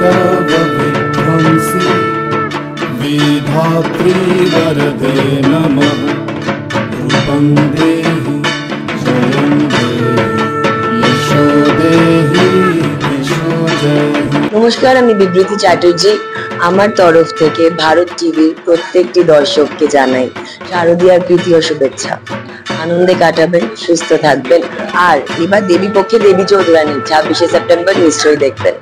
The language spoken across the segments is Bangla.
कीटविध्वंसी विधात्री वरदे नमः। रूपं देहि जयं देहि यशो देहि यशो देहि। नमस्कार, আমি বিবৃতি চ্যাটার্জি। আমার তরফ থেকে ভারত টিভির প্রত্যেকটি দর্শককে জানাই শারদীয়ার প্রীতি ও শুভেচ্ছা। আনন্দে কাটাবেন, সুস্থ থাকবেন। আর এবার দেবী পক্ষে দেবী চৌধুরানী 26শে সেপ্টেম্বর নিশ্চয়ই দেখবেন।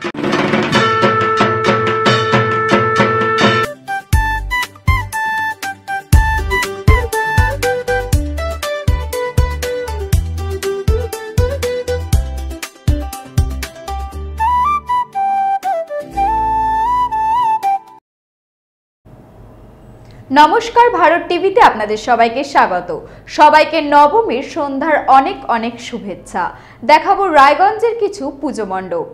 নমস্কার, ভারত টিভিতে আপনাদের সবাইকে স্বাগত। সবাইকে নবমীর সন্ধ্যার অনেক অনেক শুভেচ্ছা। দেখাবো রায়গঞ্জের কিছু পুজো মণ্ডপ।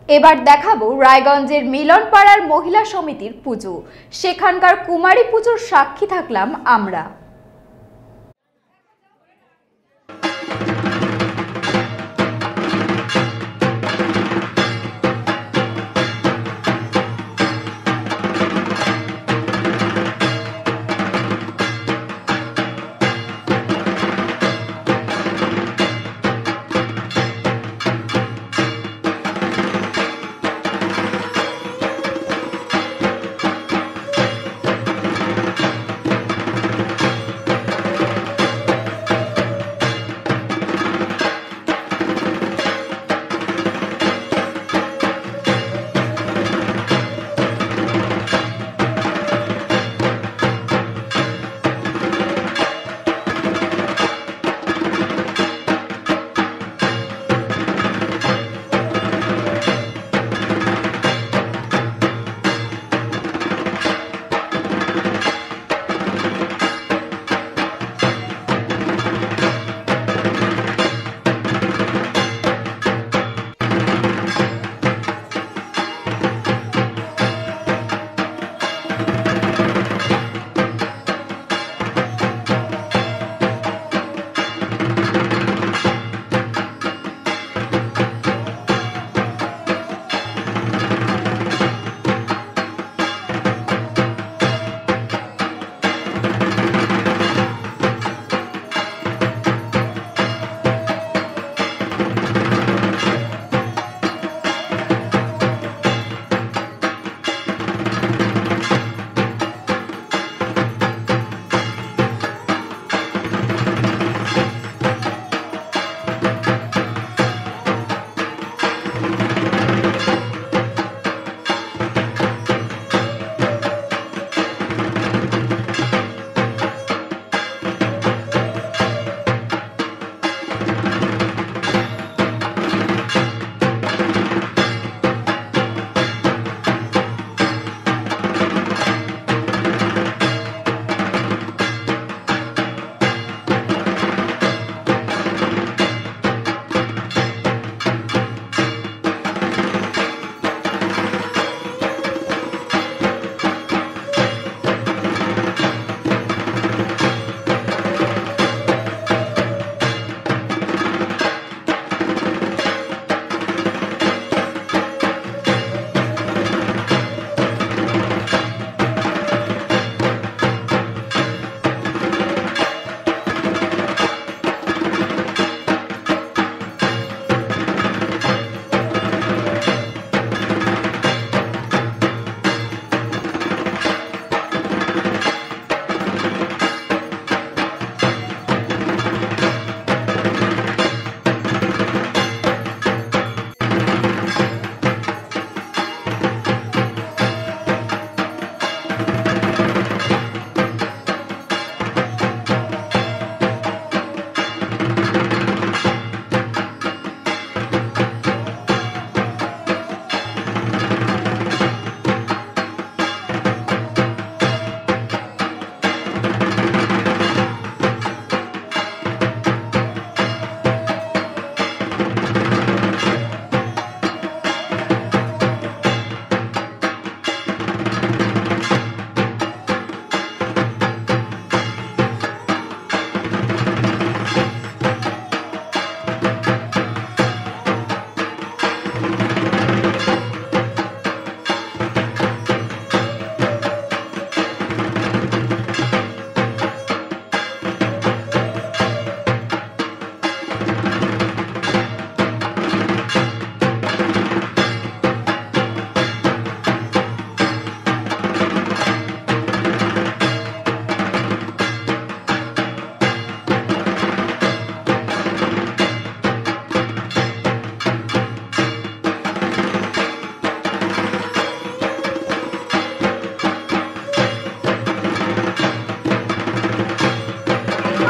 এবার দেখাবো রায়গঞ্জের মিলনপাড়ার মহিলা সমিতির পুজো। সেখানকার কুমারী পুজোর সাক্ষী থাকলাম আমরা।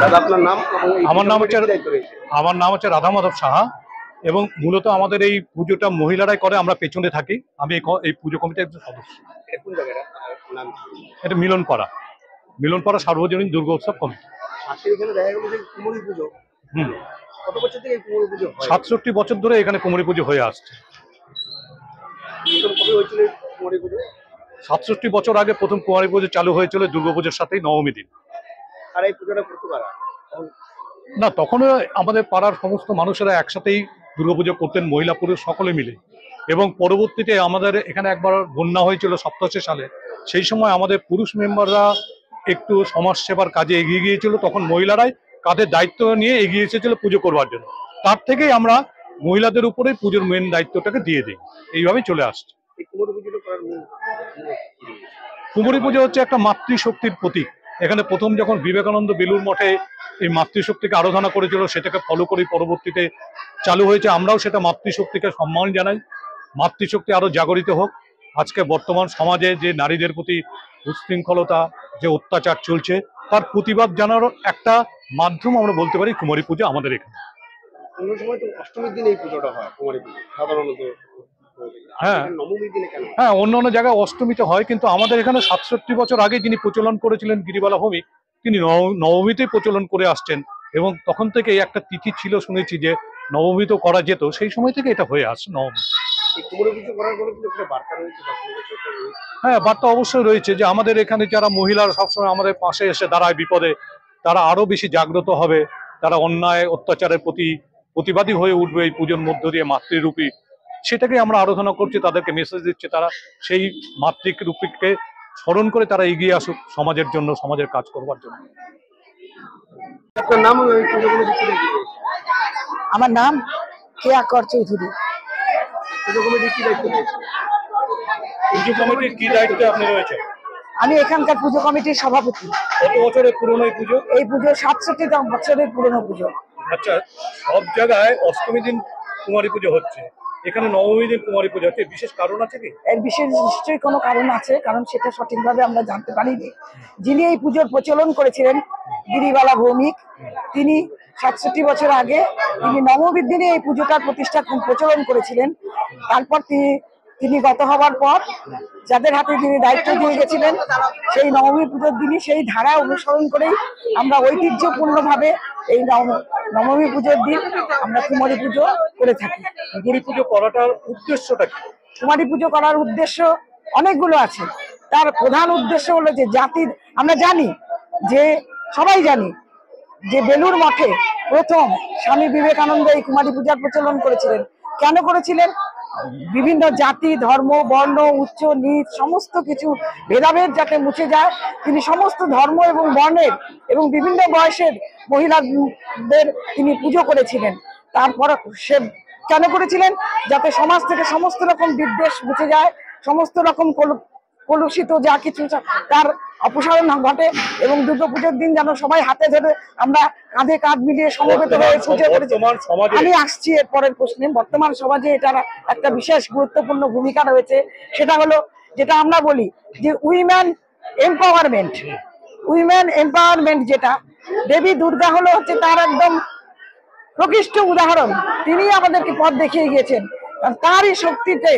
দাদা আপনার নাম? আমার নাম হচ্ছে রাধা মাধব সাহা এবং মূলত আমাদের এই পুজোটা মহিলারাই করে, আমরা পেছনে থাকি। আমি এই পুজো কমিটির একজন সদস্য। এটা মিলনপাড়া সার্বজনীন দুর্গোৎসব কমিটি। এখানে দেখা গেল যে কুমোরী পুজো, কত বছর থেকে কুমোরী পুজো হয়? 67 বছর ধরে এখানে কুমোরী পুজো হয়ে আসছে। কবে হয়েছিল এই কুমারী পুজো? 67 বছর আগে প্রথম কুমারী পুজো চালু হয়েছিল দুর্গাপুজোর সাথেই নবমী দিন। আর এই পুজোটা করতে পারা না, তখনও আমাদের পাড়ার সমস্ত মানুষেরা একসাথেই দুর্গাপুজো করতেন, মহিলা পুরুষ সকলে মিলে। এবং পরবর্তীতে আমাদের এখানে একবার বন্যা হয়েছিল 87 সালে, সেই সময় আমাদের পুরুষ মেম্বাররা একটু সমাজসেবার কাজে এগিয়ে গিয়েছিল, তখন মহিলারাই কাঁধের দায়িত্ব নিয়ে এগিয়ে এসেছিল পুজো করবার জন্য। তার থেকেই আমরা মহিলাদের উপরে পুজোর মেন দায়িত্বটাকে দিয়ে দিই, এইভাবেই চলে আসছে। এই কুমারী পুজোটা করার মূল কুমারী পুজো হচ্ছে একটা মাতৃশক্তির প্রতীক। এখানে প্রথম যখন বিবেকানন্দ বেলুর মঠে এই মাতৃশক্তিকে আরাধনা করেছিল, সেটাকে ফলো করে পরবর্তীতে চালু হয়েছে। আমরাও সেটা মাতৃশক্তিকে সম্মান জানাই, মাতৃশক্তি আরো জাগরিত হোক। আজকে বর্তমান সমাজে যে নারীদের প্রতি উচ্ছৃঙ্খলতা, যে অত্যাচার চলছে, তার প্রতিবাদ জানারও একটা মাধ্যম আমরা বলতে পারি কুমারী পুজো আমাদের এখানে। অন্য সময় তো অষ্টমীর দিন এই পুজোটা হয় কুমারী পুজো সাধারণত। হ্যাঁ নবমীর দিনে কেন? হ্যাঁ, অন্য অন্য জায়গায় অষ্টমীতে হয়, কিন্তু আমাদের এখানে 67 বছর আগে যিনি প্রচলন করেছিলেন গিরিবালা ভৌমিক, তিনি নবমীতেই প্রচলন করে আসছেন। এবং তখন থেকে একটা তিথি ছিল, শুনেছি যে নবমী তো করা যেত, সেই সময় থেকে এটা হয়ে আসছে নবমী। এই কুমারী পুজো করার কোনো কিছু একটা বার্তা রয়েছে? হ্যাঁ, বার্তা অবশ্যই রয়েছে যে আমাদের এখানে যারা মহিলারা সবসময় আমাদের পাশে এসে দাঁড়ায় বিপদে, তারা আরো বেশি জাগ্রত হবে, তারা অন্যায় অত্যাচারের প্রতি প্রতিবাদী হয়ে উঠবে এই পুজোর মধ্য দিয়ে মাতৃরূপী। সেটাকে আমরা আরাধনা করছি, তাদেরকে মেসেজ দিচ্ছে তারা সেই মাতৃরূপীকে স্মরণ করে তারা এগিয়ে আসুক সমাজের জন্য, সমাজের কাজ করবার জন্য। আপনার নাম ওই পুজো কমিটির কি দায়িত্ব রয়েছে? আমার নাম কেয়া কর চৌধুরী। পুজো কমিটির কি দায়িত্ব রয়েছে? পুজো কমিটির কি দায়িত্বে আপনি রয়েছেন? আমি এখানকার পুজো কমিটির সভাপতি। কত বছরের পুরনো এই পুজো? এই পুজো 67 বছরের পুরনো পুজো। আচ্ছা, সব জায়গায় অষ্টমী দিন কুমারী পুজো হচ্ছে, এখানে নবমী দিন কুমারী পুজো হচ্ছে, বিশেষ কারণ আছে কি? এর বিশেষ নিশ্চয়ই কোনো কারণ আছে, কারণ সেটা সঠিকভাবে আমরা জানতে পারিনি। যিনি এই পুজোর প্রচলন করেছিলেন গিরিবালা ভৌমিক, তিনি 67 বছর আগে তিনি নবমীর দিনে এই পুজোটার প্রতিষ্ঠা প্রচলন করেছিলেন। তারপর তিনি গত হবার পর যাদের হাতে তিনি দায়িত্ব দিয়ে গেছিলেন, সেই নবমী পুজোর দিনই সেই ধারা অনুসরণ করেই আমরা ঐতিহ্যপূর্ণভাবে এই নবমী পুজোর দিন আমরা কুমারী পুজো করে থাকি। কুমারী পুজো করাটার উদ্দেশ্যটা কি? কুমারী পুজো করার উদ্দেশ্য অনেকগুলো আছে। তার প্রধান উদ্দেশ্য হলো যে জাতির, আমরা জানি যে সবাই জানি যে বেলুর মঠে প্রথম স্বামী বিবেকানন্দ এই কুমারী পূজার প্রচলন করেছিলেন। কেন করেছিলেন? বিভিন্ন জাতি, ধর্ম, বর্ণ, উচ্চ নীচ সমস্ত কিছু ভেদাভেদ যাতে মুছে যায়, তিনি সমস্ত ধর্ম এবং বর্ণের এবং বিভিন্ন বয়সের মহিলাদের তিনি পুজো করেছিলেন। তারপর সে কেন করেছিলেন? যাতে সমাজ থেকে সমস্ত রকম বিদ্বেষ মুছে যায়, সমস্ত রকম কলুষিত যা কিছু তার অপসারণ ঘটে, এবং দুর্গাপুজোর দিন যেন সবাই হাতে ধরে আমরা কাঁধে কাঁধ মিলিয়ে সমবেত হয়ে পুজো করেছি। আমি আসছি এর পরের প্রশ্নে। বর্তমান সমাজে এটার একটা বিশেষ গুরুত্বপূর্ণ ভূমিকা রয়েছে, সেটা হলো যেটা আমরা বলি যে উইমেন এম্পাওয়ারমেন্ট। উইমেন এম্পাওয়ারমেন্ট যেটা, দেবী দুর্গা হলো হচ্ছে তার একদম প্রকৃষ্ট উদাহরণ। তিনি আমাদেরকে পথ দেখিয়ে গিয়েছেন, তারই শক্তিতে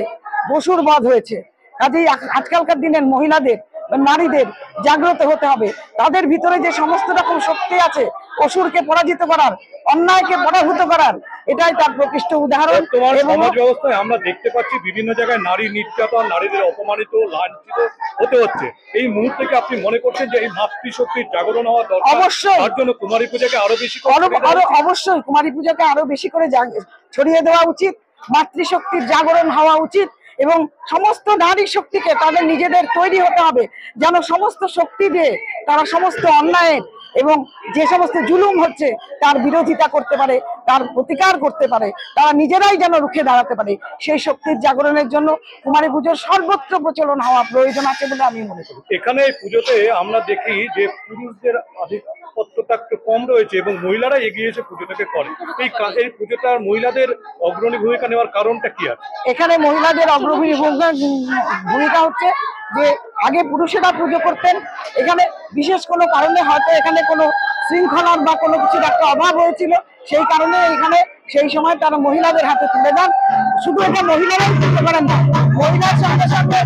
বসুর বধ হয়েছে। কাজেই আজকালকার দিনের মহিলাদের, নারীদের জাগ্রত হতে হবে। তাদের ভিতরে যে সমস্ত রকম শক্তি আছে অসুরকে পরাজিত করার, অন্যায়কে পরাভূত করার, এটাই তার প্রকৃষ্ট উদাহরণ। সমাজ ব্যবস্থায় আমরা দেখতে পাচ্ছি বিভিন্ন জায়গায় নারী নির্যাতন, নারীদের অপমানিত, লাঞ্ছিত হতে হচ্ছে। এই মুহূর্তে কি আপনি মনে করছেন যে এই মাতৃশক্তির জাগরণ হওয়া দরকার? অবশ্যই। তার জন্য কুমারী পূজাকে আরো বেশি অবশ্যই কুমারী পূজাকে আরো বেশি করে ছড়িয়ে দেওয়া উচিত, মাতৃশক্তির জাগরণ হওয়া উচিত, এবং সমস্ত নারী শক্তিকে তাদের নিজেদের তৈরি হতে হবে যেন সমস্ত শক্তি দিয়ে তারা সমস্ত অন্যায়ের এবং যে সমস্ত জুলুম হচ্ছে তার বিরোধিতা করতে পারে, তার প্রতিকার করতে পারে, তারা নিজেরাই যেন রুখে দাঁড়াতে পারে। সেই শক্তির জাগরণের জন্য কুমারী পুজোর সর্বত্র প্রচলন হওয়া প্রয়োজন আছে বলে আমি মনে করি। এখানে পুজোতে আমরা দেখি যে পুরুষদের আধিপত্যটা একটু কম রয়েছে এবং মহিলারা এগিয়ে এসে পুজোটাকে করে। এই পুজোটার মহিলাদের অগ্রণী ভূমিকা নেওয়ার কারণটা কি আছে? এখানে মহিলাদের অগ্রণী ভূমিকা হচ্ছে যে আগে পুরুষেরা পুজো করতেন, এখানে বিশেষ কোনো কারণে হয়তো এখানে কোনো শৃঙ্খলার বা কোনো কিছুর একটা অভাব হয়েছিল, সেই কারণে এখানে সেই সময় তারা মহিলাদের হাতে তুলে দেন। শুধু এটা মহিলারাই করতে পারেন না, মহিলার সঙ্গে সঙ্গে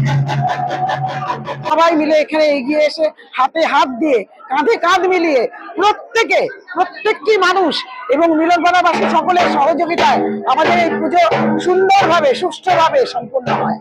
সবাই মিলে এখানে এগিয়ে এসে হাতে হাত দিয়ে, কাঁধে কাঁধ মিলিয়ে প্রত্যেকটি মানুষ এবং মিলনপাড়াবাসী সকলের সহযোগিতায় আমাদের এই পুজো সুন্দরভাবে সুষ্ঠুভাবে সম্পন্ন হয়।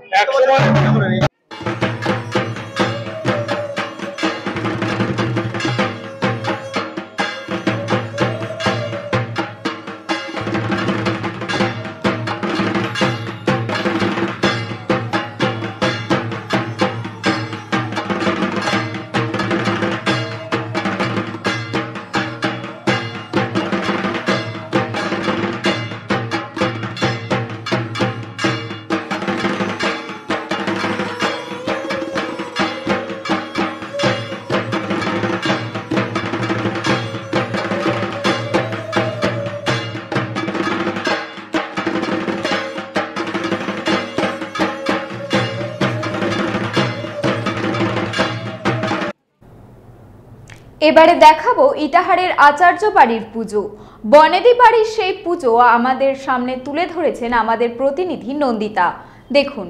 এবারে দেখাবো ইটাহারের আচার্য বাড়ির পুজো। বনেদি বাড়ির সেই পুজো আমাদের সামনে তুলে ধরেছেন আমাদের প্রতিনিধি নন্দিতা। দেখুন।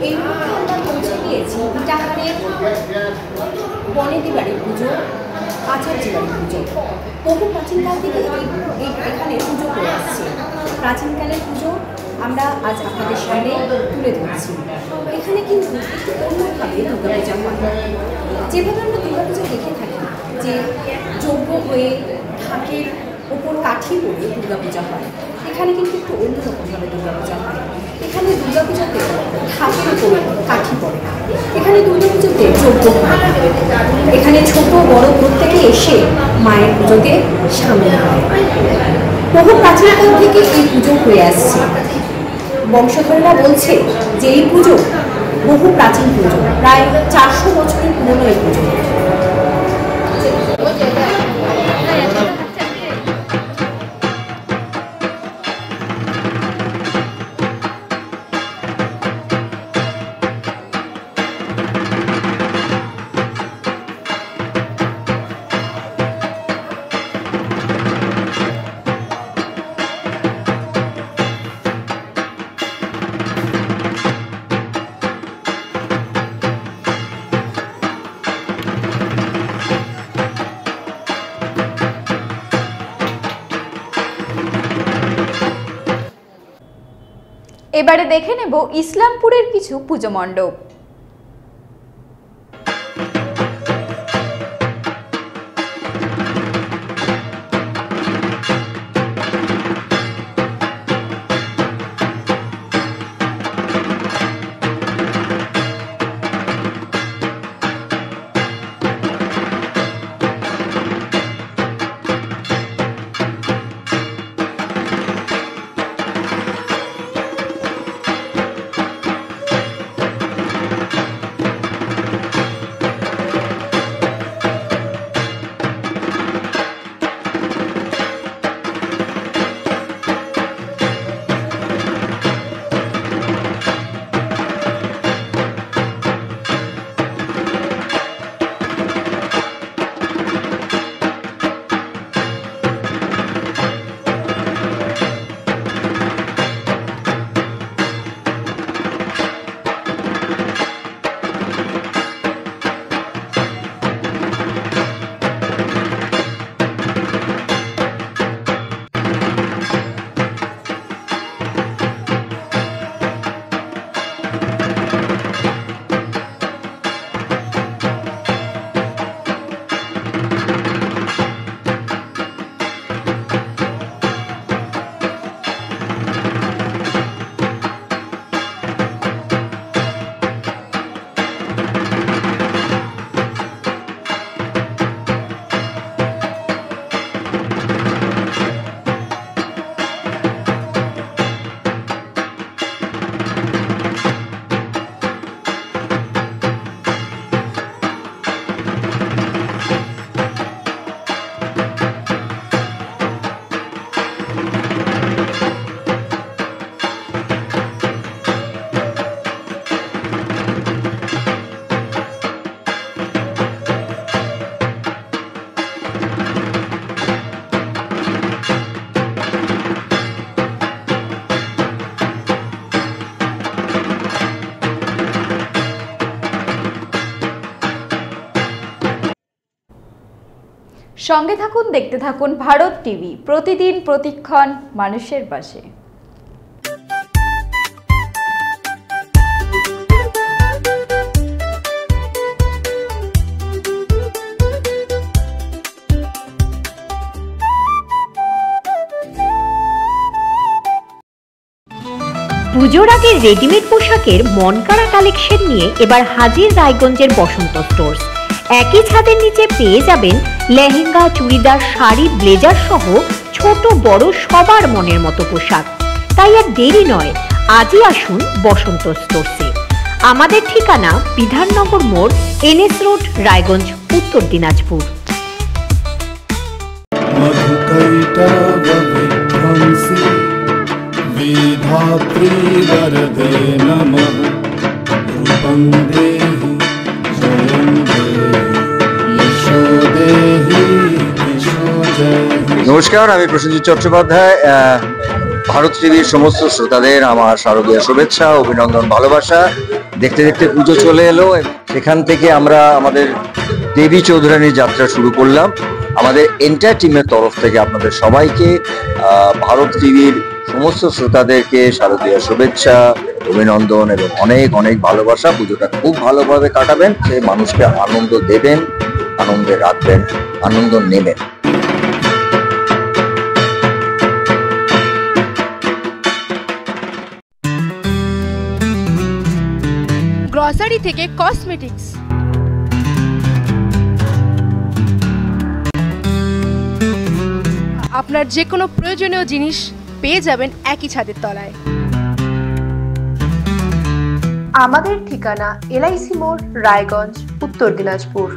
এই মুহূর্তে আমরা পৌঁছে গিয়েছি ইটাহারের বনেদি বাড়ির পুজো, আচার্য বাড়ির পুজো। বহু প্রাচীনকাল থেকে এখানে পুজো করে আসছে। প্রাচীনকালের পুজো আমরা আজ আপনাদের সামনে তুলে ধরছি। এখানে কিন্তু একটু অন্যভাবে দুর্গাপূজা হয়। যেভাবে আমরা দুর্গাপূজা দেখে থাকি যে যজ্ঞ হয়ে ঢাকের ওপর কাঠি পরে দুর্গাপূজা হয়, এখানে কিন্তু একটু অন্যরকমভাবে দুর্গাপূজা হয়। এখানে দুর্গাপূজাতে ঢাকের ওপর কাঠি পড়ে, এখানে দুর্গাপূজাতে যজ্ঞ হয়। এখানে ছোট বড় প্রত্যেকে এসে মায়ের পুজোতে সামিল হয়। বহু প্রাচীনকাল থেকে এই পুজো হয়ে আসছে। বংশধরেরা বলছে যে এই পুজো বহু প্রাচীন পুজো, প্রায় 400 বছরের পুরনো এই পুজো। এবারে দেখে নেব ইসলামপুরের কিছু পুজো মণ্ডপ। সঙ্গে থাকুন, দেখতে থাকুন ভারত টিভি, প্রতিদিন প্রতিক্ষণ মানুষের পাশে। পুজোর আগের রেডিমেড পোশাকের মনকাড়া কালেকশন নিয়ে এবার হাজির রায়গঞ্জের বসন্ত স্টোর্স। একই ছাদের নিচে পেয়ে যাবেন লেহেঙ্গা, চুড়িদার, শাড়ি, ব্লেজার সহ ছোট বড় সবার মনের মতো পোশাক। তাই আর দেরি নয়, আজই আসুন বসন্ত স্টোর্সে। আমাদের ঠিকানা বিধাননগর মোড়, NS রোড, রায়গঞ্জ, উত্তর দিনাজপুর। विधात्री वरदे नमः रूपं देहि जयं देहि यशो देहि यशो देहि। নমস্কার, আমি প্রসেনজিৎ চট্টোপাধ্যায়। ভারত টিভির সমস্ত শ্রোতাদের আমার শারদীয় শুভেচ্ছা, অভিনন্দন, ভালোবাসা। দেখতে দেখতে পুজো চলে এলো, সেখান থেকে আমরা আমাদের দেবী চৌধুরানীর যাত্রা শুরু করলাম। আমাদের এন্টার টিমের তরফ থেকে আপনাদের সবাইকে, ভারত টিভির সমস্ত শ্রোতাদেরকে শারদীয় শুভেচ্ছা, অভিনন্দন এবং অনেক অনেক ভালোবাসা। পুজোটা খুব ভালোভাবে কাটাবেন, সে মানুষকে আনন্দ দেবেন, আনন্দে রাখবেন, আনন্দ নেবেন। গ্রসারি থেকে কসমেটিক্স, আপনার যে কোনো প্রয়োজনীয় জিনিস পেয়ে যাবেন একই ছাদের তলায়। আমাদের ঠিকানা LIC মোড়, রায়গঞ্জ, উত্তর দিনাজপুর।